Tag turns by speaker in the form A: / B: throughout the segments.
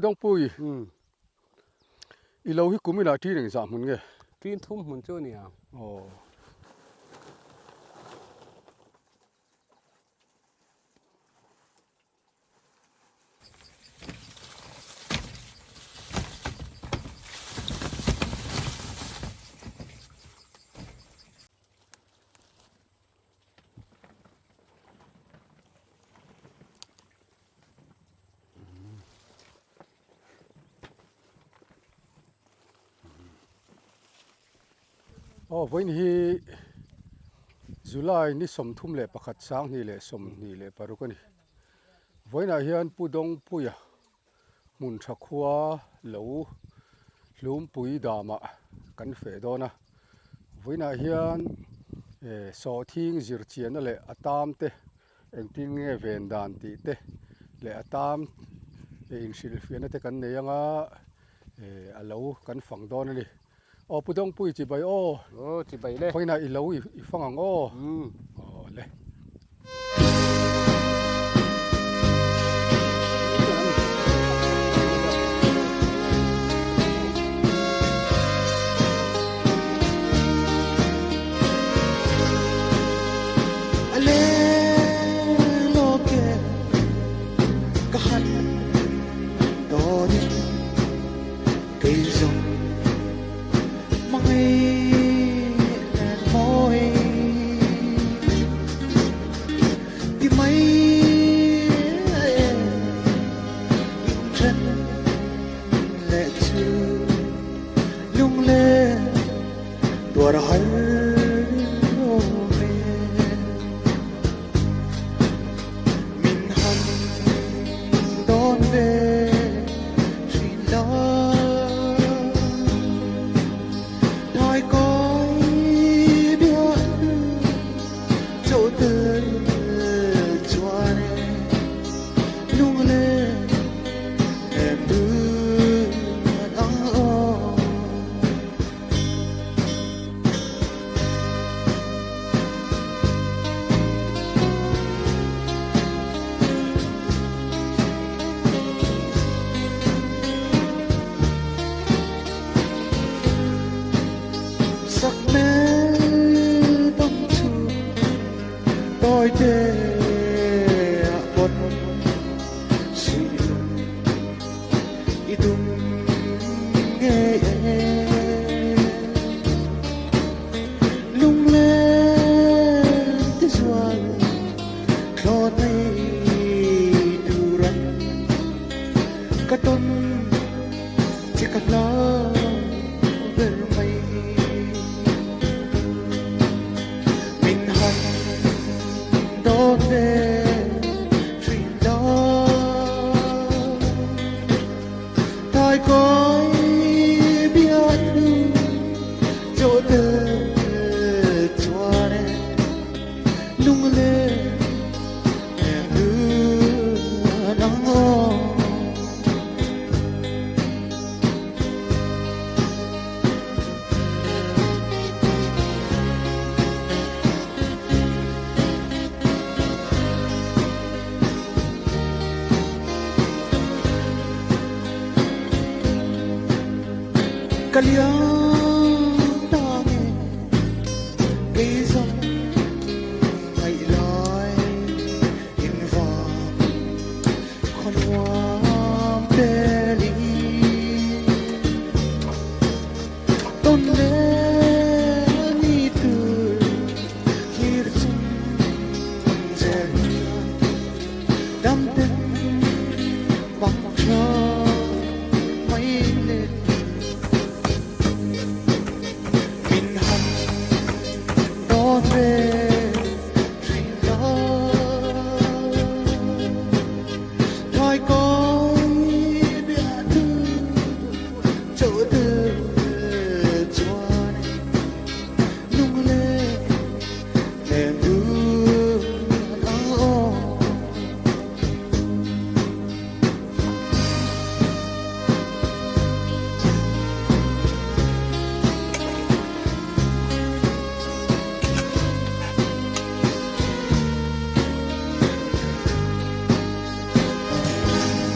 A: Dawngpuia i lo hi kumina ti ring za mun nge
B: tin thum mun chu nia
A: với hi July ni som thum le pakhat sang ni le som ni le parukani với na hian pu Dawngpuia Hmuntha khua lo Hlumpui dama kan fe dona với na hian Sawhthing zir chian le atam te engting nge ven dan ti te le atam in sil fiana te kan neyanga alo kan phang dona ni pu Dawngpuia chi bai
B: chi bai le
A: với na i lo i phang le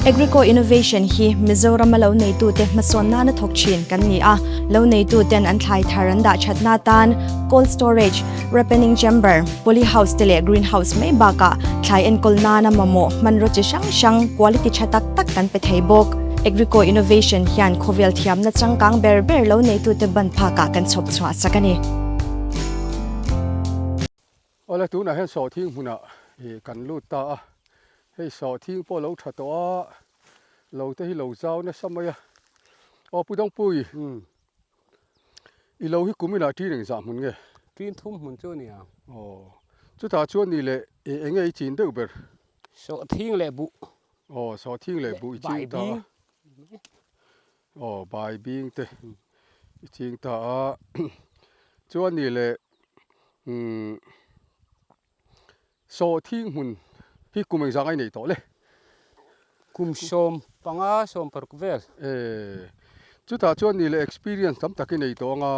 C: Agrico Innovation hi Mizoram lo nei tu te mason na na thok chin kan ni a lo nei tu ten an thlai tharan da chatna tan cold storage ripening chamber polyhouse tele greenhouse mai ba ka thlai en kol na na mamo manro chi shang quality chatak tak kan pe thei bok Agrico Innovation hian khovel thiam na changkang ber lo nei tu te ban pha ka kan chop chwa sakani
A: ola tu na hen Sawhthing hmuna kan lut ta a hei Sawhthing po lo tha to a lo te hi lo zau na samaya o pu Dawngpui i lo hi kumina ti ring za mun nge
B: tin thum mun chu ni à
A: o chu ta chuan ni le enge i chin deuh ber
B: Sawhthing le bu
A: o Sawhthing le bu i ching ta o bai bing te i ching ta a chuan ni le Sawhthing hun hi kumeng zangai nei to le
B: kum som panga som par vel
A: chu ta chuan ni le experience tam takin nei to nga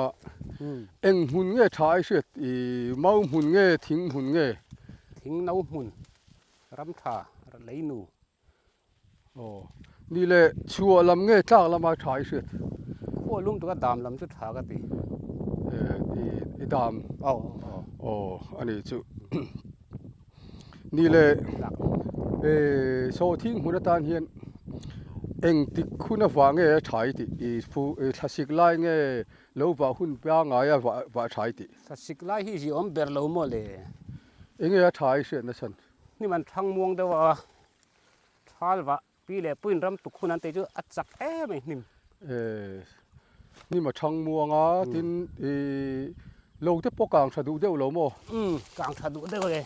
A: eng hun nge thai hriat I mau hun nge thing hun nge
B: thing nau mun ram tha lei nu
A: ni le chua lam nge tlak lama thai hriat
B: ko lum tu ka dam lam chu tha ka ti
A: I dam ani chu ni le Sawhthing hun tan hian eng tik khuna wa nge thai ti I fu thasik lai nge lo wa hun pa nga ya wa thai ti
B: sa sik lai hi ji om ber lo mo le
A: enge ya thai hriat na san
B: ni man thang muang de wa thal wa pi le puin ram tu khunan te chu achak mai nim
A: ni ma thang muanga tin lo te pokang thadu deuh lo mo
B: kang thadu de le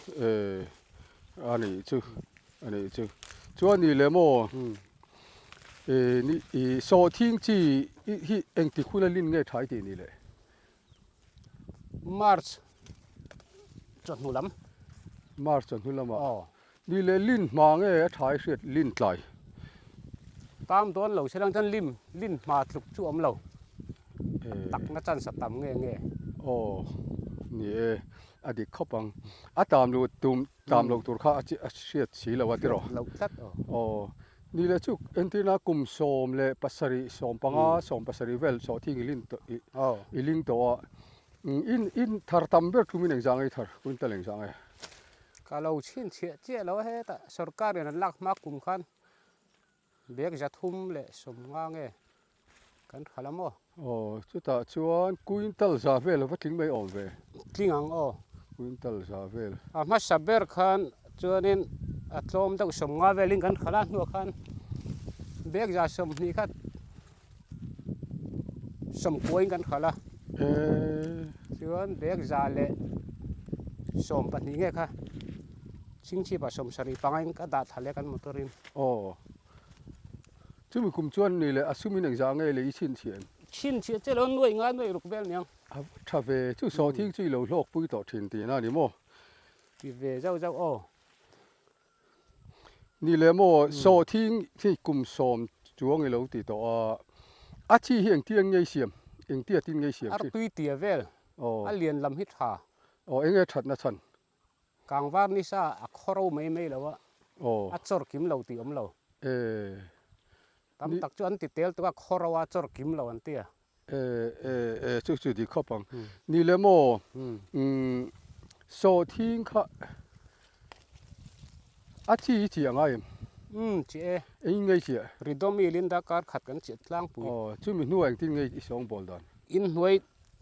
A: ani chu chuan ni le mo ni Sawhthing chi hi eng ti khuna lin nge thai ti ni le
B: March chot nu lam
A: March chon hulama ni le lin ma nge thai hriat lin tlai
B: tam don lo selang chan lin ma tluk chu om lo tak na chan sa tam nge
A: ni adik khopang atam lu tam lo tur kha a hriat si lo wa ti ro
B: lo tat
A: ni le chu entina kum som le pasari som panga som pasari vel Sawhthing lin to I ling to in thar tam ber thumin exang ai thar kun ta leng sang ai
B: ka lo chin che lo he ta sarkar ne lak ma kum khan bek ja thum le som nga nge kan khalamo
A: chu ta chuan quintal za vel wa tling mai om ve
B: tlingang
A: quintal za vel
B: a ma saber khan chuanin atlom deuh som nga velin kan khala nu khan bek ja som ni khat som koin kan khala chuan bek ja le som pahnih nge kha chingchi ba som sari pangai ka da thale kan motorin
A: chu mi kum chuan ni le asumin exang nge le I
B: chin chi che lo nuai nga nuai ruk bel niang
A: tha ve chu Sawhthing chi lo lok pui to thin ti na ni mo
B: ti ve zau
A: ni le mo Sawhthing thi kum som chuang I lo ti to a chi hi eng tiang ngei siam eng tia tin ngei siam
B: ar tui ti vel a lian lam hi tha
A: enge that na chan
B: kang war ni sa a khoro mai lo wa a chor kim lo ti om lo tam tak chu an ti tel tu ka khoro wa chor kim lo an tia
A: chu di khopang ni le mo Sawhthing kha a chi angai
B: chi
A: eng ngei chi
B: ridomi linda kar khat kan chi tlang pu
A: chu mi nu ang tin ngei I song bol dan
B: in huai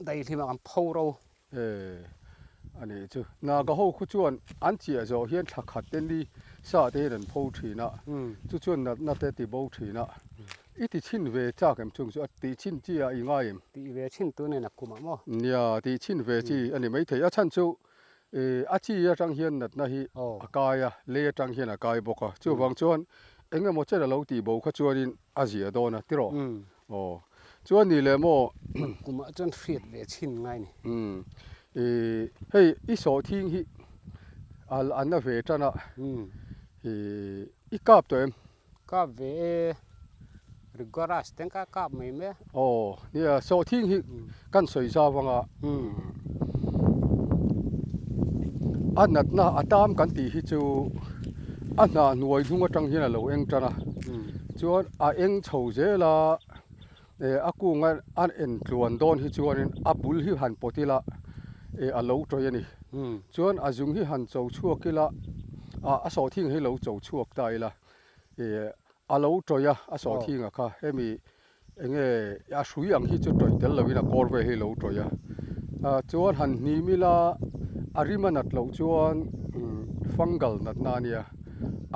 B: dai thima am phoro
A: ani chu na ga ho khu chuan an chi a zo hian thla khat ten di sa te ran pho thina chu chuan na te ti bo thina I ti chin ve cha kem chung chu ti chin chi a I ngai
B: ti ve chin tu ne na kuma mo
A: nia ti chin ve chi ani mai thei a chan chu a chi ya tang hian nat na hi akaya le tang hian akai boka chu wang chuan enga mo chela lo ti bo kha chuanin a zia do na ti ro chuan ni le mo
B: kuma chuan friat ve chin ngai ni
A: hei I Sawhthing hi al an na ve tana I kap to em
B: ka ve rigoras ten ka kap mai me
A: nia Sawhthing hi kan soi za wanga anat na atam kan ti hi chu a na nuai thunga tang hian a lo eng tana chuan a eng chho zela akunga an en tluan don hi chuanin a bul hi han potila a lo troi ani chuan a zung hi han chho chuakila a Sawhthing hi lo chho chuak taila a lo troya a Sawhthing a kha hemi enge a hrui ang hi chu troi tel lovina korve hi lo troya chuan han hni mila arimanat lo chuan fungal nat na nia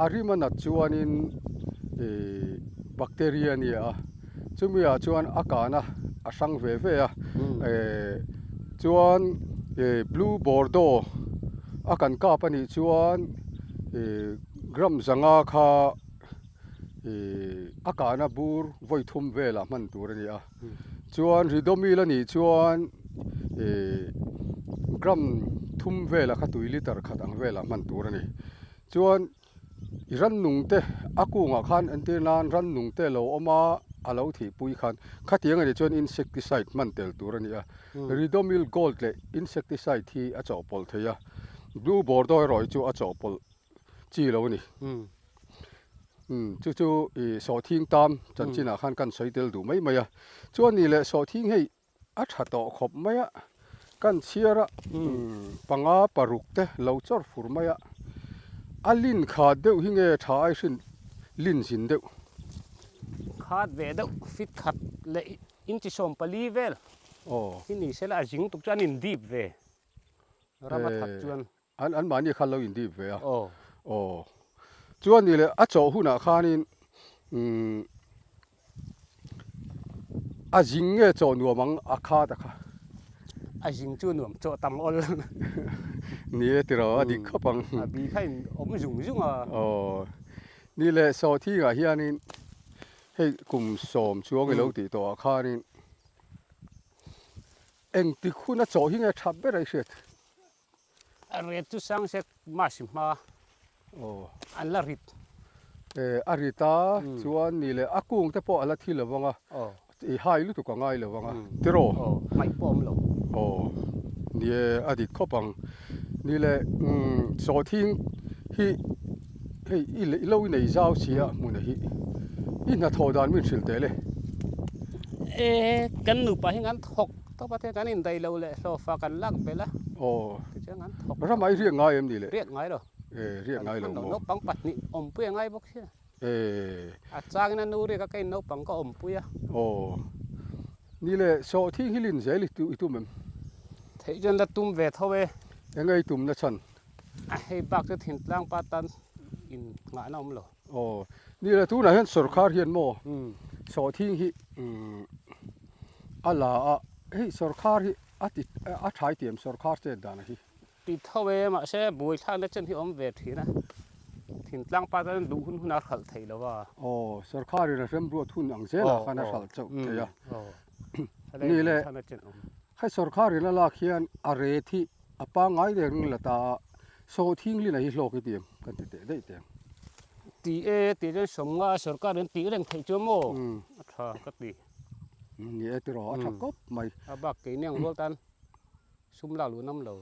A: arimanat chuanin bacteria nia chumia chuan akana a sang ve ve a chuan blue bordeaux akan ka pani chuan gram zanga kha akana bur voi thum vela man tur ani a chuan ridomil ani chuan gram thum vela kha 2 liter khat ang vela man tur ani chuan ran nung te akunga khan ante nan ran nung te lo oma alo thi pui khan khatiang ani chuan insecticide man tel tur ani a ridomil gold le insecticide thi a chawpol theya blue bordeaux roi chu a chawpol chi lo ni chu Sawhthing tam chanchina khan kan soitel du mai maya chuan ni le Sawhthing hei a tha to khop maya kan chiara panga paruk te lo chor fur maya alin kha deuh hi nge tha ai hrin lin sin deuh
B: khat ve deuh fit khat le in chi som pali vel hi ni sela jing tuk chan in deep ve rama that chuan
A: an mani kha lo in deep ve a chuan ni le a chaw huna khanin a jing nge chaw nuamang a kha ta kha
B: a jing chu nuam chaw tam ol
A: ni tiro a dik khapang
B: a bi khain om jung jung a
A: ni le Sawhthing a hianin hei kum som chuang lo ti to a khanin eng ti khuna chaw hi nge thap be rai hret
B: a ret chu sang se ma sim ma an la rit
A: arita chuan ni le akung te po ala thil lawanga i hai lu tu ka ngai lawanga tiro
B: mai pom lo
A: ni adi khopang ni le Sawhthing hi hei i lo nei zau chia mun hi i na thodan min thil te le
B: kan nu pa hingan thok to pa te kan in dai lo le so fa kan lak bela ti chang an thok
A: ra mai riang ngai em ni le
B: riak ngai lo
A: riang ngai lo
B: no pang pat ni Hmuntha ngai bok sia a chang na nu ri ka kai no pang ka Dawngpuia
A: ni le Sawhthing hilin zeli tu mem
B: thei jan la tum ve thowe
A: engai tum na chan
B: hei bak te thin tlang pa tan in nga na lo
A: ni le tu na hen sarkar hian mo Sawhthing hi ala hei sarkar hi a thai tiam sarkar te dana hi
B: ti thowe ma se bui thang na chen hi om ve thi na thin tlang pa tan du hun hunar khal thei lo wa
A: sarkar ri rem ru thun ang zela khana khal chau theya ni le hai sarkar ri la khian a re thi apa ngai de ring lata Sawhthing li na hi hlok tiam kan ti te dei te
B: ti ren somnga sarkar ren ti reng thei chu mo tha ka ti
A: ni e tiro a thak kop mai
B: a bak ke neng rol tan sum la lu nam lo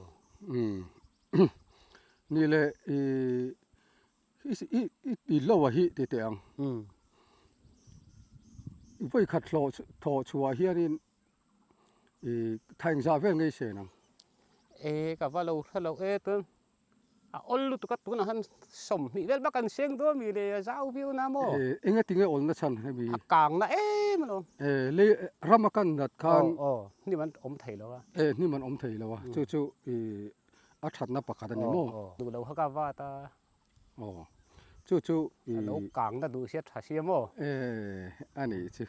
A: ni le i lo wa hi te te ang voi khat lo tho chua hianin thaing za vel ngei se nang
B: ka va lo thalo tun a ol lu tu ka tu na han som mi vel bakan seng do mi le zau viu na mo
A: enga tinge ol na chan he bi
B: kang na ma lo
A: le ramakan nat khan
B: ni man om thei lo wa
A: ni man om thei lo wa chu a that na pakhat ani mo
B: du lo ha ka va ta
A: chu
B: lo kang na du sia tha sia mo
A: ani chu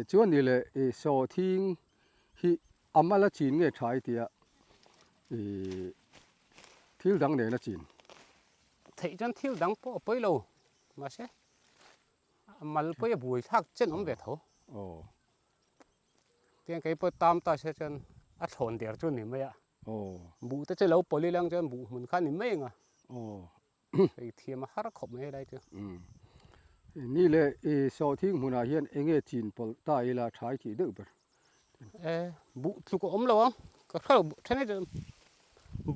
A: chuan ni le Sawhthing hi amala chin nge thai tia thil dang ne na chin
B: thei jan thil dang po poi lo ma se mal poi bui thak chen om ve tho tiang kai po tam ta se chen a thon der chu ni me ya bu te che lo poli lang chen bu mun khan ni me nga ei thiam har khop me dai chu
A: ni le Sawhthing hmuna hian enge chin pol ta ila thai thi deuh ber
B: bu thu ko om lo ka khalo thene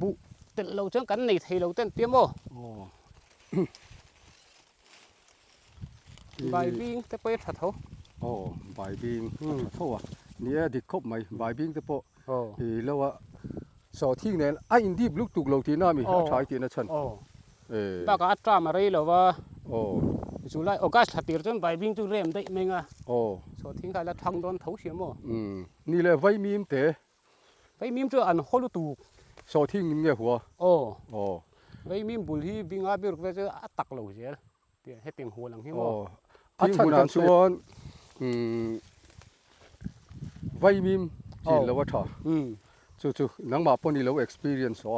B: bu tel lo chang kan nei thei lo ten tiam mo ใบวิ่งแต่ไปถัดเขา
A: โอ้ใบบิงโทษนี่ดิคบไหมใบบิงแต่พอแล้วว่าสอทิ้งเนี่ยไอ้อินดี้ลูกตุกเราที่น่ามีใช้ที่นั่นฉัน
B: บ้าก็อัตรามาเลยหรอว่า
A: โอ้
B: จุลัยโอกาสถัดตีจนใบวิ่งจุเริ่มได้ไหมงะ
A: โอ้
B: สอทิ้งกันแล้วทางโดนเท้าเสียมั้ง
A: นี่เลยไว้มีมเตะ
B: ไว้มีมจะอันโคลุตุก
A: สอทิ้งเนี่ยหัว
B: โอ้ไว้มีมบุหรี่บิงอาบิรุกจะตักเราเสียเดี๋ยวให้เตียงหัวหลังที่มั้ง
A: ทิ้งหัวนั้นชวนไว้มีมที่เราว่าท่าจู่นังมาปนี่เรา experience อ๋อ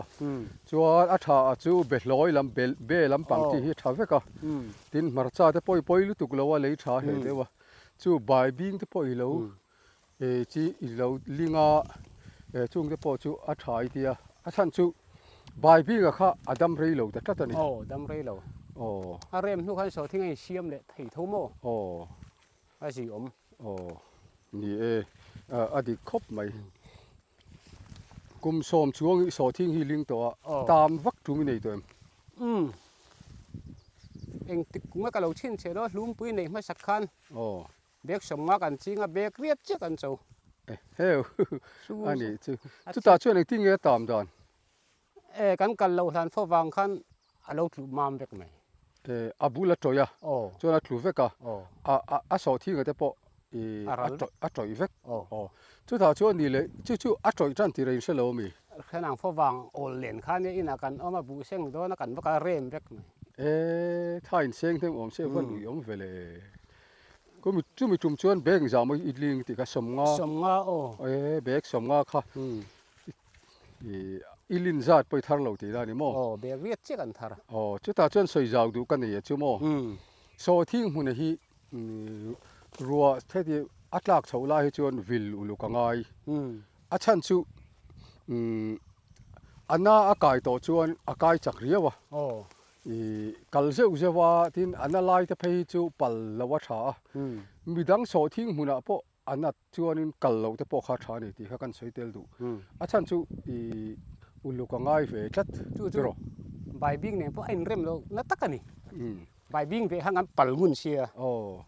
A: จู่อาท่าจู่เบลลอยลำเบลำปังที่ฮิตท่าเวกะทินมาร์ชาเตปอยลุตุกเราว่าเลยท่าเห็นเดียวว่าจู่ใบบิงเตปอยเราที่เราลิงาจู่เตปอยจู่อาท่าอีเดียอาท่านจู่ใบบิงก็ข้าอดัมเรย์เราแต่ทัดนี่
B: ดัมเรย์เราอาเริ่มทุกคนสอนที่ไงเชี่ยมเลยถี่ทุ่มอาสิ
A: นี่อดีตครบไหมกุมสมช่วงสอทิ้งฮิลิงตัวตามวักถุงนี่ตัว
B: เองติดกุ้งกับเราชิ้นเชลล์ลุ่มปุ้ยนี่ไม่สักคันเบกสมมากันจริงอ่ะเบกเรียบเจ๊กันเจ้า
A: เฮ้ยอันนี้จุดตาช่วยในที่เงี้ยตามดอน
B: กันเราทานฟ้าวังคันเราถูกมามเบกไหม
A: อาบุละตัวยาจนเราถูกเวกอ่ะสอทิ้งก็ได้ปะอัตรอยเวกจู่ถ้าช่วงนี้เลยจู่อัตรอยจันทีเรียนเชลล์มี
B: ขณะฟ้าวังโอเลนคันนี้อินากันเอามาบูเซงโดนกันว่าการเริ่มเวกไหม
A: ถ้าอินเซงที่ผมเชื่อว่าหนุ่ยอมเวลก็มีจุ่มชวนเบกจามาอีลิงที่ก็สมงาเบกสมงาค่ะอีลินจัดไปทาร์เราที่ได้นี่มั้ง
B: เบกเรียบเจ๊กันทาร์
A: จู่ถ้าชวนสวยจาวดูกันนี่จู่มั้งโซทิ้งหุ่นที่รัวเท่ที่อัตลักษณ์ชาวไร่ชวนวิลอุลุกังไงอาชันจู่อันน่าอากาศต่อชวนอากาศจักรีวะกัลเซอุเซวาทินอันน่าไล่จะไปจู่ปัลลาวชามีดังโซทิ้งหุ่นอ่ะพออันน่าชวนกัลลาวจะพอขาดชานี่ที่เขากันใช้เตลดูอาชันจู่อุลุกังไงเวชัด
B: จู่ใบบิ้งเนี่ยพวกไอ้เริ่มเรานัดตักกันนี่ใบบิ้งไปหางกันปัลหุ่นเชีย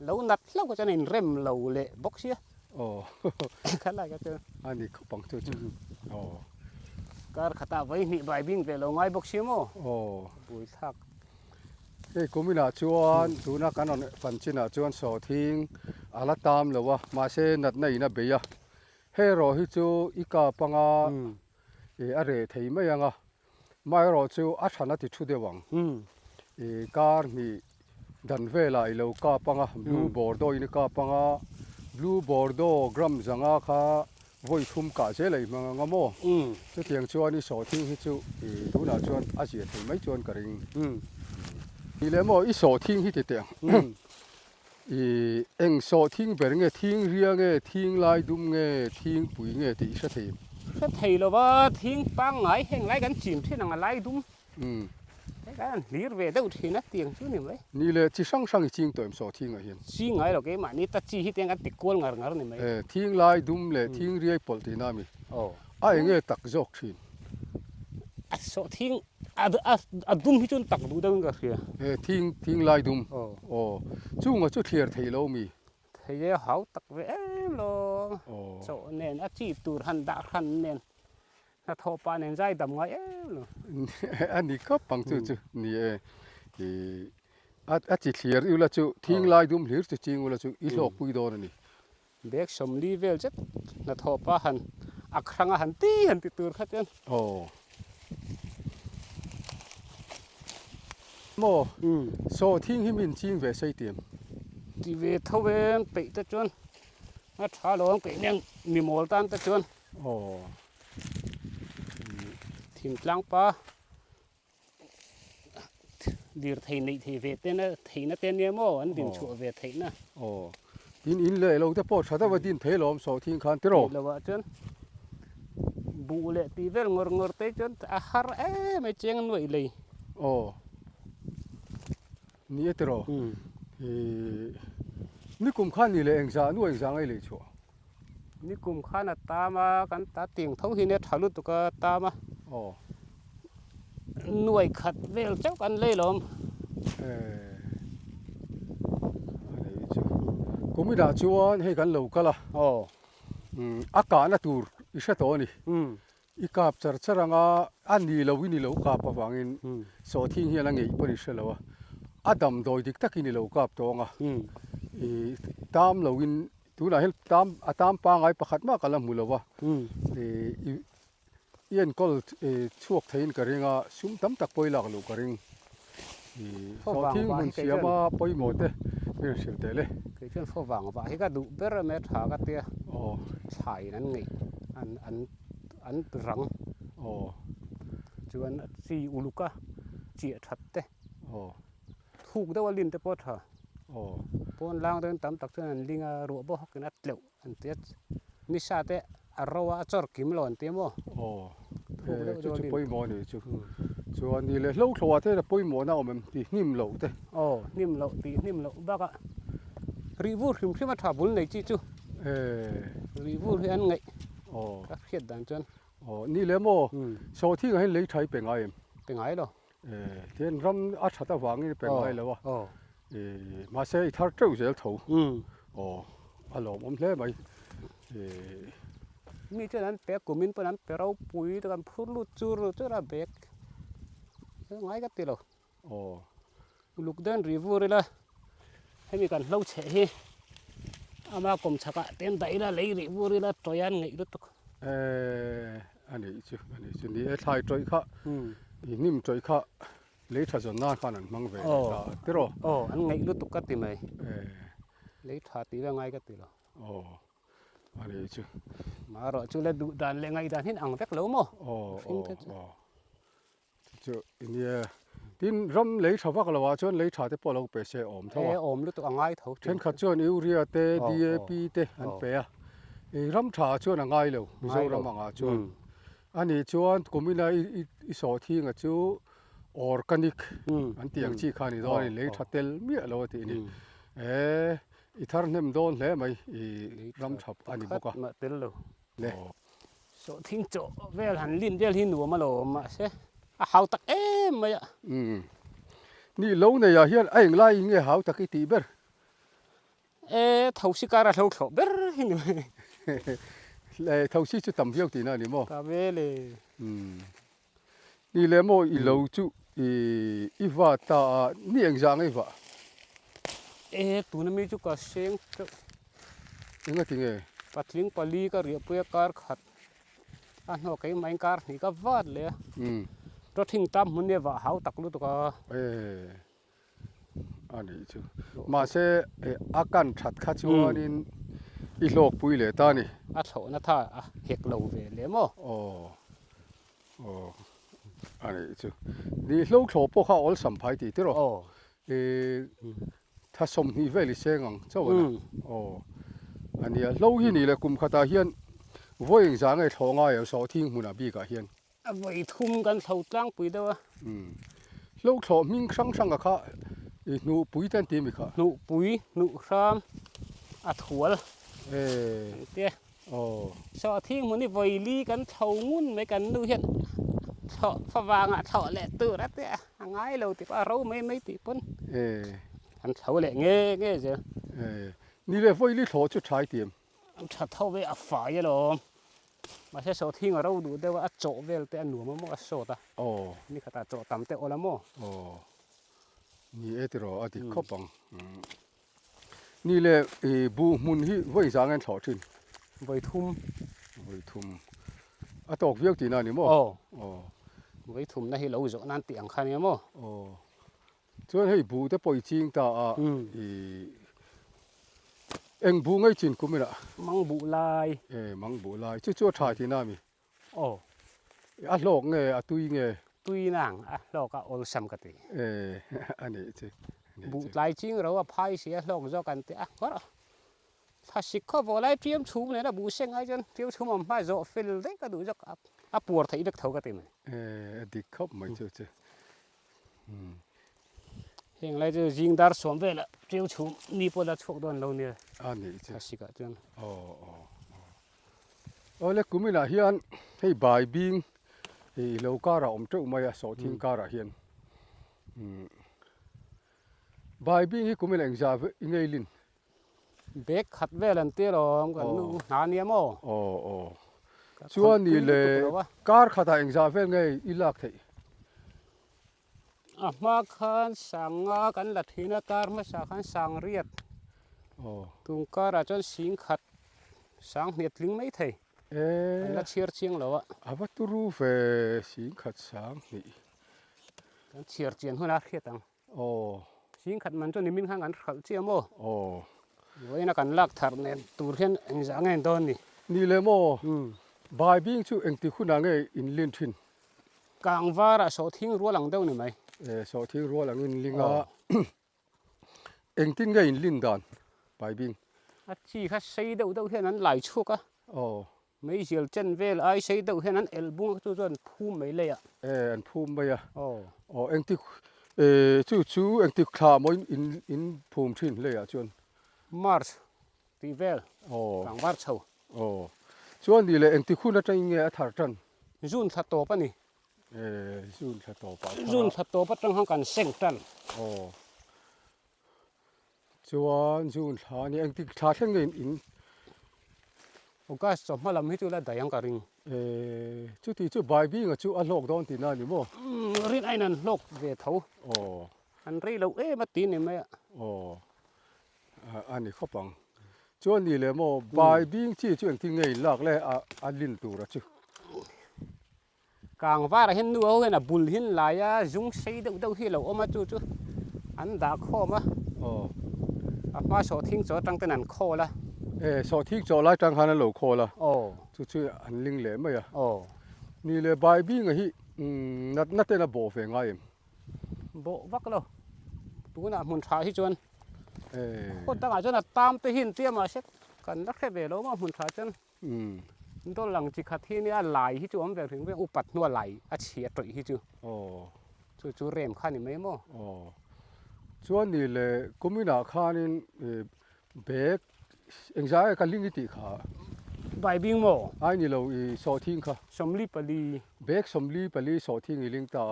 B: แล้วนัดเราก็จะในเริ่มเราเละบ็อกเชียขันไรก็เจอ
A: อันนี้เขาปังจู่
B: ก็ขัดไว้นี่ใบบิ้งไปเราง่ายบ็อกเชียมั้งบุยทัก
A: กูมีน่าชวนดูนักการนฟันชิน่าชวนสอทิ้งอาลตามเลยวะมาเซนัดในน่ะเบียเฮโร่ฮิจูอีกาปังอะไรที่ไม่ยังไม่รอจูอาชนะที่ชุดเดียวังการมีดันเวลาอีโลกาปังบลูบอร์โดอินกาปังบลูบอร์โดกรัมจังค่ะวัยทุ่มกาเจเลยมังงามจะเทียงชวนนี่สอทิ้งฮิจูดูน่าชวนอาเจียที่ไม่ชวนกระริงนี่เลยมั้งอีสอทิ้งฮิตเตียงเอ็งสอทิ้งแบบเงี้ยทิ้งเรียงเงี้ยทิ้งลายดุมเงี้ยทิ้งปุ๋ยเงี้ยที่สัตย์
B: สัตย์เราว่าทิ้งปังไงเห็นไรกันจิมที่นั่งลายดุมกันหลีร์เวดอุทินะเตียงชื่อนี่ไหม
A: นี่เลยที่ช่างจริงตัวเอ็มสอทิ้งอะไรเห็น
B: จริงไงเราเกี่ยมันนี่ตัดจีฮิตเตียงกันติดกวนงานี่ไหม
A: ทิ้งลายดุมเลยทิ้งเรียกปลที่น้ามีไอ้เงี้ยตักจอกทิ้ง
B: สอทิ้งดุมที่จนตักดูได้กันเสีย
A: ทิ้งลายดุมจู่งจู่เทียร์ที่เรามี
B: เทียร์เขาตักเวโลโซเน้นจีตูรันดารันเน้นถ้าทอปานเน้นใจดำไง
A: อันนี้ก็ปังจู่นี่จีเทียร์อยู่ละจู่ทิ้งลายดุมเหลือจู่จริงอยู่ละจู่อีหลอกปุยโดนนี่
B: เด็กสมลีเวลเจ็ดถ้าทอปาหันอักขรังหันตีตูร์ขัดกัน
A: โมโซทิ้งให้มินจิงเวใส่เตียม
B: ที่เวทเวนไปตะจวนมาท้าลงไปเนี่ยมีโมลตันตะจวนทีมกลางป่าดีร์ไทยในที่เวทเนี่ยไทยนั่นเนี่ยโมอันดินชัวเวทไทยนะ
A: ดินเลยเราจะปอดชาติว่าดินไทยล้อมโซทิ้งขันติโร่
B: แล้วว่าจวนบูเล่ตีเวลงอเตจวนอาหารไม่เจงนวยเลย
A: นี่ติโร่นี่กุมขันนี่เลยเองซานู่เองซาไงเลยชัว
B: นี่กุมขันตามากันตาเตียงท้องหินเนี่ยทะลุตุกตามาหน่วยขัดเวลเจ้ากันเลยล้อม
A: กูไม่ด่าชวนให้กันเหลวกันละอากาศน่ะตูร์อิสระตัวนี่อีกาบจระจระงาอันนี้เราวินี่เรากาบปะฟังอินโซทิ้งเฮียนังเงี้ยปนิสแล้วอดัมโดยดิกตักินี่เรากาบตัวงาตามเราวินดูนะเห็นตามปางไอ้ประคัดมากกันละมุลวะเอียนก็ช่วงที่อินกระริงสุ่มตั้มตักปอยหลักลูกกระริงโซทิ้งมันเสียมาปอยหมดไม่เสียแต่เลย
B: คือช่วงฝรั่งว่าให้ก็ดูเบอร์เมทาก็เตี้ยใช่นั่นไงอันรังจวนซีอุลุกะเจียชัดเต้ถูกได้ว่าลินเตปอดฮะปนล่างเดินตามตักเท่านั้นลิงรัวบ่ฮอกนัดเหลวอันเตี้ยนิชาเตอารวาจอร์กิมหลอนเตี้ยมั้ง
A: จุดปอยหมอนี่จวนนี่เลยลูกทัวเต้ปอยหมอน่ามันตีนิ่มเหลวเต้
B: นิ่มเหลวตีนิ่มเหลวบ้าก็รีวิวถึงที่มาถาบุญเลยจีจูรีวิวที่อันไงรักเขียดดังจน
A: นี่เลยมั้งโซที่ให้เลยใช้เป็นไง
B: หรอ
A: เทียนรำอัดชัดวางนี่เป็นไงแล้ววะมาเสียทาร์เจ้าเสียถูอารมณ์ผมเลยไหม
B: มีเจ้านั้นเปียกมินปนั้นเปียเราปุ๋ยตะกันพูดลุจูรุเจ้าระเบกไงก็ตีเราลูกเดินรีวิวเลยละให้มีการเล่าเฉยอามากรมชักเต็มใจละเลยรีวิวเลยละตัวยันไงรู้ตุก
A: อันนี้จุดนี้ทายใจข้านิ่มใจข้าเลยถ้าจะน่าขนาดมังเวตีร
B: ออันไงรู้ตุกก็ตีไหมเลยถ้าตีว่าไงก็ตีเรา
A: อันนี้จุด
B: มารอจุดเลยดูด่านเลยไงด่านที่อ่างเล็กเหลวมั้ง
A: จุดนี้ดินรำเลยชาวบ้านเราว่าจนเลยชาติพอเราไปเสียอมเท่าไหร่
B: อมรู้ตัวง่ายเท่า
A: เช่นขัดจวนยูเรียเตดีเอพีเตอันเปียรำชาจวนง่ายเลยมิโซรำง่ายจวนอันนี้จวนกุมินาอีสอที่งจูออร์แกนิกอันที่ยังชี้ขานี่ตอนนี้เลยชาเตลมีอะไรที่นี่อีทาร์เนมโดนเลยไหมรำชาอันนี้บุก
B: มาเตลเลย
A: เนี่ย
B: โซทิ้งโจเวลหันลิ้นเวลหินหัวมาโลมาเช่หาวตักไม่อะ
A: นี่lâu này à hiện anh lại nghe hào tắc cái tí bер
B: thầu sĩ cara thầu thầu ber
A: lại thầu sĩ chú tầm phiêu tí nào đi mò
B: cà phê lệ
A: นี่เลยมออีlâu chúอีว่าตานี่ยังจังไอ้ว่า
B: ตัวนั้นมีchúก็เสียง
A: ยังไงที่ไง
B: ปัดลิงปัดลีก็เรียบเรียบการขัดอันหัวไก่ไม้การนี่ก็วาดเลยรถทิ้งตั้มมันเนี่ยว่าหาวตักรู้ตัวก็
A: อันนี้จูมาเสอาการชัดขัดชัวนี่อีโลกปุยเลยตานี่
B: อัดโหนะท่าเฮกเหลวเวเลยมั้ง
A: อันนี้จูนี่โลกโฉบพวกเขาอัลสัมผัสตีที่รอถ้าสมนี่เวลิเซงังเจ้านะอันนี้โลกที่นี่เลยกุมขตาเฮียนว่าอย่างจังไอ้ท้องอ่ะสอทิ้งมุนาบีกะเฮียน
B: ไว้ทุ่มกันเท่าตั้งปุ๋ยเด้อ
A: ลูกชอบมิ่งช่างกับข้าหนูปุ๋ยเต็มที่มีข้า
B: หนูปุ๋ยหนูซ้ำถั่วเตี้ยสอทิ้งมันนี่ไว้ลีกันเท่างุ่นไม่กันดูเห็นเท่าฝรั่งเท่าแหละตัวนั่นเตี้ยง่ายเราติดเราไม่ติดปนอันเท่าแหละเงี้ยเจ้า
A: นี่เลยไว้ลีโถจุดใช้เตรียม
B: ถ้าเท่าไว้ฝ่ายหรอมาใช้โซทิ้งเราดูได้ว่าโจเวลแต่หนูมันโซตานี่ขนาดโจต่ำแต่โอละโม
A: นี่ติรออดีขบังนี่เลยบูมุนที่ไว้สร้างกันถอดทิ้ง
B: ไว้ทุ่ม
A: ตอกเวียกตีน่านี่มั้ง
B: ไว้ทุ่มนั่นให้เราจะนั่นเตียงคันนี้มั้ง
A: ส่วนให้บูแต่ปล่อยจริงตาเอ็งบูง่ายจริงกูไม่ละ
B: มังบูลาย
A: มังบูลายชั่วถ่ายที่น้ามีโลกไง
B: ตุยนางโลกก็โอลซัมกันตี
A: อันนี้จริง
B: บูลายจริงเราว่าพายเสียโลกจะกันตีก็ถ้าสิเขาบอกลายเตรียมชูเนี่ยนะบูเซงไอ้จนเตรียมชูมันพายโจฟิลได้ก็ดูจะปวดที่เด็กเท่ากันตีไหม
A: ดิขบไม่เจอ
B: เฮงไรจะยิงดาร์สวมเวลเที่ยวชูนี่พอละชกโดนเราเนี่ย
A: อันนี้
B: ใช่สิกะจน
A: แล้วกูไม่ละเฮียนให้บายบิงเราการะเจ้าไม่สอทิ้งการะเฮียนบายบิงให้กูไม่ละอิงจาอิงไงลิน
B: เบกขัดเวลันเตี้ยหรอกันนู่นนาเนี่ยมั้ง
A: อ๋อชวนนี่เลยการขัดเองจะเป็นไงอีลักที่
B: มาขันสังกันลัดหินาการมาสังขันสังเรียดตุงการจนสิงขัดสังเนียดลิงไม่ไทยลัดเชียร์เชียงแล้ว
A: วัตถุรูปสิงขัดสังนี่
B: กันเชียร์เชียงหัวหน้าเขียตังสิงขัดมันจนนิมิตข้างกันขัดเชียร์มั้งวันนี้กันลักถาร์เนี่ยตัวเห็นเองสังเงินตอนนี้
A: นี่เลยมั้งบายบิ่งชูเองที่คุณนั่งอินลินทิน
B: กลางวาระโซทิ้งรัวหลังเดิมนี่ไหม
A: โซทิ้งรัวหลังอินลิงเองทิ้งไงอินลินดานบายบิ่ง
B: ที่เขาใช้เดิมแค่นั้นหลายชั่วก็ไม่เสียเจนเวลไอใช้เดิมแค่นั้นเอลบุ้งจนพุ่มไม่เลย
A: อันพุ่มไปเองที่ชูเองที่ขามันอินพุ่มทินเลยจน
B: มาร์ชที่เวลกลางวาระเช้า
A: ชวนดีเลยเองที่คุณน่าจะยังไงถาร์จัน
B: จุนทัดโตปะนี่
A: จุนทัดโตปะ
B: จุนทัดโตปะจังห้องกันเซ็งจัน
A: ชวนจุนท่านี่เองที่ท่าเช่นไงอิน
B: โอกาสสมมาลำให้จุละได้ยังการิง
A: จุดที่จุดใบบิ่งกับจุดอันโลกโดนตีน่าอยู่มั้ง
B: รินไอ้นั่นโลกเวทเขาอันรีเรามาตีนี่ไหม
A: อันนี้เขาปังชวนนี่เลยมั้งใบบิ่งที่จุดเองที่ไงหลักเลยอันลินตัวละจุ
B: กลางว่าเห็นดูเอาเห็นบุลหินหลายจุงใช้เดาที่เราเอามาจู่อันด่าข้อมาโซทิ้งโซตั้งแต่นั้นข้อละ
A: โซทิ้งโซไล่จังหันเราข้อละจู่อันลิงเหล่ไหมนี่เลยใบบิ่งอ่ะฮินัดเต้นบ่เฟงไง
B: บ่วักเราตัวน่ะมุนชาที่จวนคนตั้งอาจจะตามไปหินเตี้ยมาเช็คกันนักแค่เบลว่ามุนชาจนตัวหลังจิขัดที่นี่ไหลที่จู่อมแบบถึงเป็นอุปัตนัวไหลเฉียดตัวที่จู่เริ่มขั้นนี่ไหมมั้ง
A: ชวนนี่เลยกุมินาข้านี่เบกเอ็งใช้กันลิงกิขา
B: ใบบิ่งมั้ง
A: ไอ้นี่เราโซทิ้งค่ะ
B: สมลีปลี
A: เบกสมลีปลีโซทิ้งลิงตา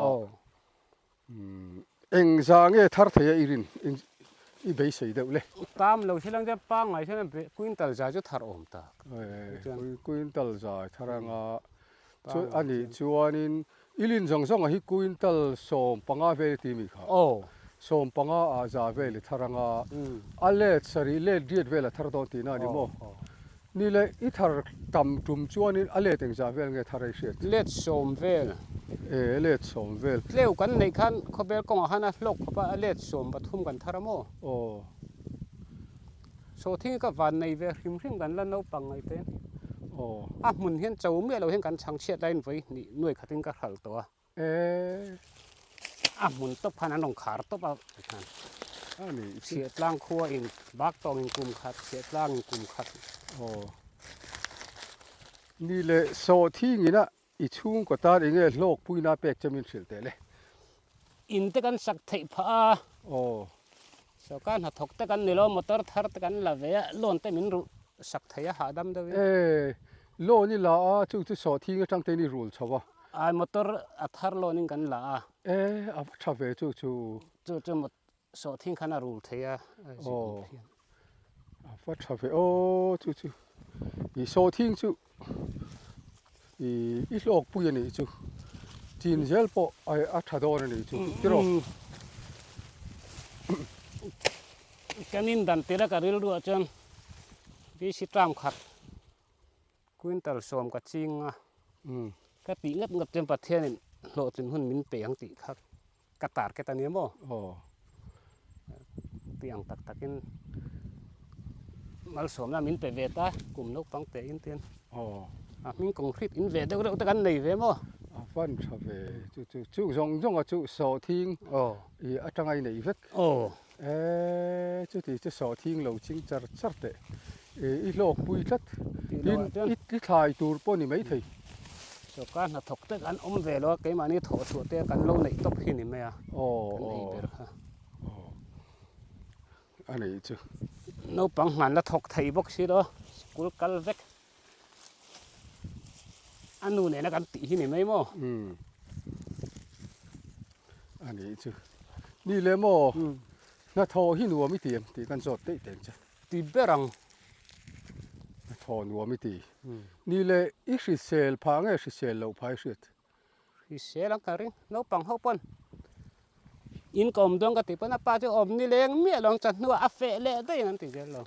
A: เอ็งใช้เงี้ยทาร์ทยาอิรินอีเบสเดียวเลย
B: ตามเราที่หลังจะปังไงใช่ไหมกุอินตัลจ่าจะทาร์อมตา
A: กุอินตัลจ่าทารังช่วยอันนี้ชวนนี่อิลินจังส่งให้กุอินตัลส่งปังอาเวลทีมีค่ะส่งปังอาจ่าเวลทารังอัลเลสรีเลดีดเวลทาร์ดอนตีน่าดิโมนี่เลยอีทาร์ตำจุ่มชวนนี่อัลเลติงจ่าเวลเงี้ยทาร์เชียด
B: เลดส่งเวล
A: เลดส่งเวล
B: เลี้ยวกันในขั้นเขาเบลกงหันลกเขาว่าเลดส่งปฐุมกันทาร์โมโซทิ้งก็วันในเวริมกันแล้วน้ปังไงเป็นมุนเห็นเจ้าเมื่อเราเห็นกันช่างเชียดได้ไว้นี่หน่วยขัดทิ้งก็หัลตัวมุนตบพันอันลงขาตบเอาเชียดล่างขั้วอินบักตองอินกลุ่มขัดเชียดล่างอินกลุ่มขัด
A: นี่เลยโซทิ้งนี่นะอีช่วงก็ตาเองโลกปุยนาเป็กจะมีเสียแต่เลย
B: อินเตกันสักเทพสกันหัดถกเตกันนี่เรามอเตอร์ทาร์ตกันละเวะล้นเตมินรู้สักเทียหาดำเดวิ
A: โลนี่ละจู่โซทิ้งก็จังเตนี่รูลชาว
B: มอเตอร์อัทาร์โลนี่กันละ
A: ชาวเว
B: จู่มอโซทิ้งขนาดรูลเทีย
A: ชาวเวจู่อีโซทิ้งจู่อีโลกปุยนี่จู่จีนเซลปออัฐดอนนี่จู่ที่เรา
B: กันอินดันเตระการิลดูอาจารย์วิชิตรามขัดกุอินตัลสวมกับจิงก็ตีงัดเต็มประเทศนี่โหลดจนหุ่นมินเปียงตีครับกระตาดแกตานี้บ่เปียงตักกินมาสวมแล้วมินเปเวต้ากลุ่มนกปังเตอินเตียนมินคงคลิปอินเวดเดี๋ยวตะกันไหนเวมั้ง
A: ฟันชาวเวจู่จงกับจู่โซทิ้งอาจารย์ไงไหนเวกจู่ที่โซทิ้งเราจริงจัดเตอีโลกปุยชัดอีถ่ายตัวปนี่ไม่ถี่
B: สกันถกเตกันอมเวลว่าเกมานี่ถอดชัวเตกันเราไหนตบหินนี่ไหม
A: อันนี้จู่
B: นกปังหันแล้วถกไทยบกสิเด้อกุลกัลเวกอันนู้นเนี่ยนะกันตีที่นี่ไม่มั้ง
A: อันนี้จู่นี่เลยมั้งน่าทอหินวัวไม่เตียมตีกันสดเตะจ้ะ
B: ตี ตีเบรัง
A: ถอนหัวไม่ตีนี่เลยอีกสิเซลพางเอสิเซลเราพายสุด
B: ที่เสียหลังการิงเราปังเขาปนอินกอมดวงกติปนป้าจะอมนี่เลี้ยงเมียลองจัดนัวอาเฟเล่ได้นั่นติเจลง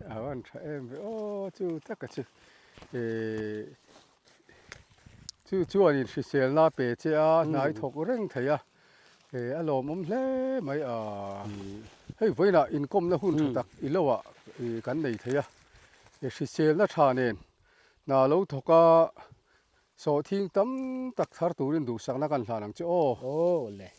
A: อาวันใช่โอ้จูตักกะจูจูอันนี้สิเซลน่าเปเจ้านายถกเร่งเถียอารมณ์มันเล่ไม่เฮ้ยไว้น่ะอินคอมน่ะหุ่นตักอีโลวะกันไหนเถียสิเซลน่ะชาเนนน่าเราถกก็สอทิ้งตั้มตักทาร์ตูรินดูสักนักกันหลังเจ้า
B: โอ้เลย